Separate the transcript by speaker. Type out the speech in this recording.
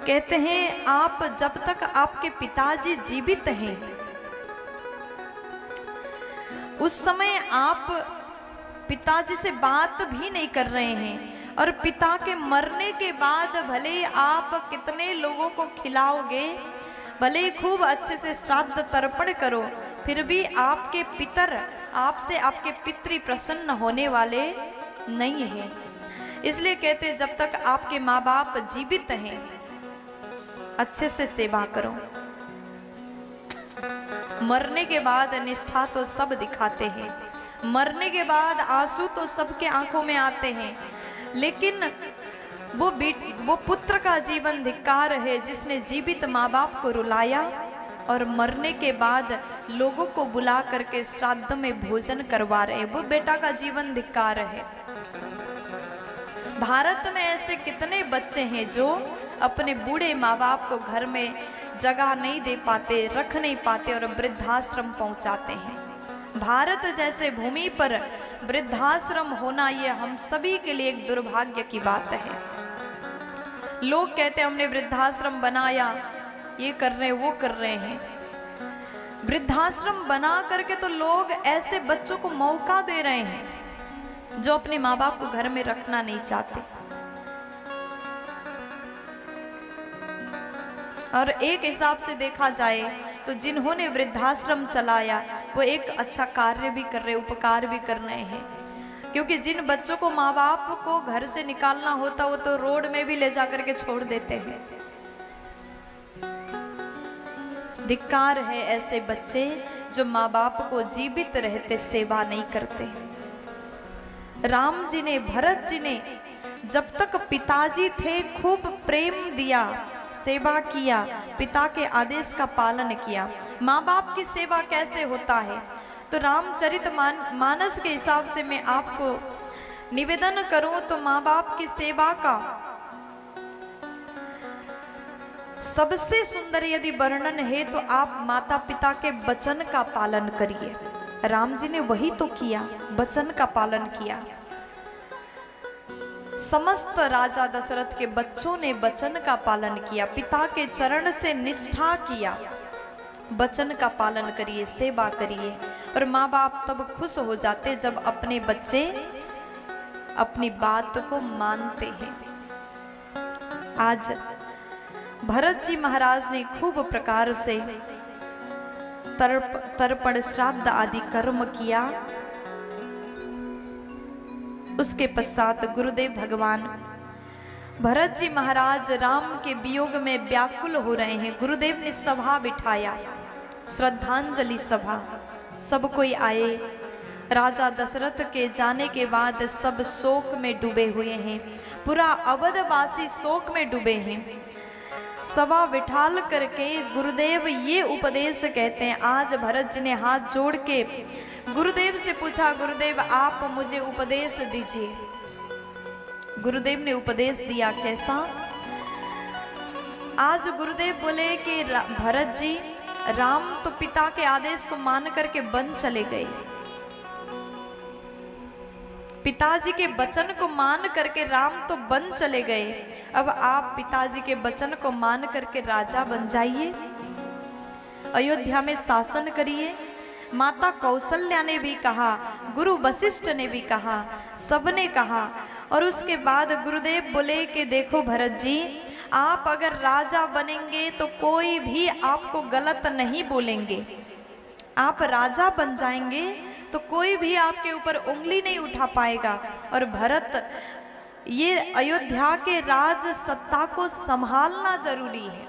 Speaker 1: कहते हैं आप जब तक आपके पिताजी जीवित हैं उस समय आप पिताजी से बात भी नहीं कर रहे हैं, और पिता के मरने के बाद भले आप कितने लोगों को खिलाओगे, भले ही खूब अच्छे से श्राद्ध तर्पण करो, फिर भी आपके पितर आपसे, आपके पितृ प्रसन्न होने वाले नहीं हैं। इसलिए कहते जब तक आपके माँ बाप जीवित हैं अच्छे से सेवा करो। मरने के बाद निष्ठा तो सब दिखाते हैं, मरने के बाद आंसू तो सबके आंखों में आते हैं, लेकिन वो पुत्र का जीवन धिक्कार है जिसने जीवित माँ बाप को रुलाया और मरने के बाद लोगों को बुला करके श्राद्ध में भोजन करवा रहे, वो बेटा का जीवन धिक्कार है। भारत में ऐसे कितने बच्चे हैं जो अपने बूढ़े माँ बाप को घर में जगह नहीं दे पाते, रख नहीं पाते और वृद्धाश्रम पहुंचाते हैं। भारत जैसे भूमि पर वृद्धाश्रम होना ये हम सभी के लिए एक दुर्भाग्य की बात है। लोग कहते हैं हमने वृद्धाश्रम बनाया, ये कर रहे वो कर रहे हैं। वृद्धाश्रम बना करके तो लोग ऐसे बच्चों को मौका दे रहे हैं जो अपने माँ बाप को घर में रखना नहीं चाहते। और एक हिसाब से देखा जाए तो जिन्होंने वृद्धाश्रम चलाया वो एक अच्छा कार्य भी कर रहे, उपकार भी कर रहे हैं, क्योंकि जिन बच्चों को माँ बाप को घर से निकालना होता वो तो रोड में भी ले जाकर के छोड़ देते हैं। धिक्कार है ऐसे बच्चे जो माँ बाप को जीवित रहते सेवा नहीं करते। राम जी ने, भरत जी ने जब तक पिताजी थे खूब प्रेम दिया, सेवा किया, पिता के आदेश का पालन किया। माँ बाप की सेवा कैसे होता है तो रामचरितमानस के हिसाब से मैं आपको निवेदन करूं तो माँ बाप की सेवा का सबसे सुंदर यदि वर्णन है तो आप माता पिता के वचन का पालन करिए। राम जी ने वही तो किया, वचन का पालन किया। समस्त राजा दशरथ के बच्चों ने वचन का पालन किया, पिता के चरण से निष्ठा किया। वचन का पालन करिए, सेवा करिए, और माँ बाप तब खुश हो जाते जब अपने बच्चे अपनी बात को मानते हैं। आज भरत जी महाराज ने खूब प्रकार से तर्पण श्राद्ध आदि कर्म किया। उसके पश्चात गुरुदेव भगवान भरत जी महाराज राम के वियोग में व्याकुल हो रहे हैं। गुरुदेव ने सभा बिठाया, श्रद्धांजलि सभा, सब कोई आए। राजा दशरथ के जाने के बाद सब शोक में डूबे हुए हैं, पूरा अवधवासी शोक में डूबे हैं। सभा बिठाल करके गुरुदेव ये उपदेश कहते हैं। आज भरत जी ने हाथ जोड़ के गुरुदेव से पूछा, गुरुदेव आप मुझे उपदेश दीजिए। गुरुदेव ने उपदेश दिया, कैसा? आज गुरुदेव बोले कि भरत जी, राम तो पिता के आदेश को मान करके वन चले गए, पिताजी के वचन को मान करके राम तो वन चले गए। अब आप पिताजी के वचन को मान करके राजा बन जाइए, अयोध्या में शासन करिए। माता कौशल्या ने भी कहा, गुरु वशिष्ठ ने भी कहा, सबने कहा। और उसके बाद गुरुदेव बोले कि देखो भरत जी, आप अगर राजा बनेंगे तो कोई भी आपको गलत नहीं बोलेंगे। आप राजा बन जाएंगे तो कोई भी आपके ऊपर उंगली नहीं उठा पाएगा। और भरत, ये अयोध्या के राज सत्ता को संभालना जरूरी है।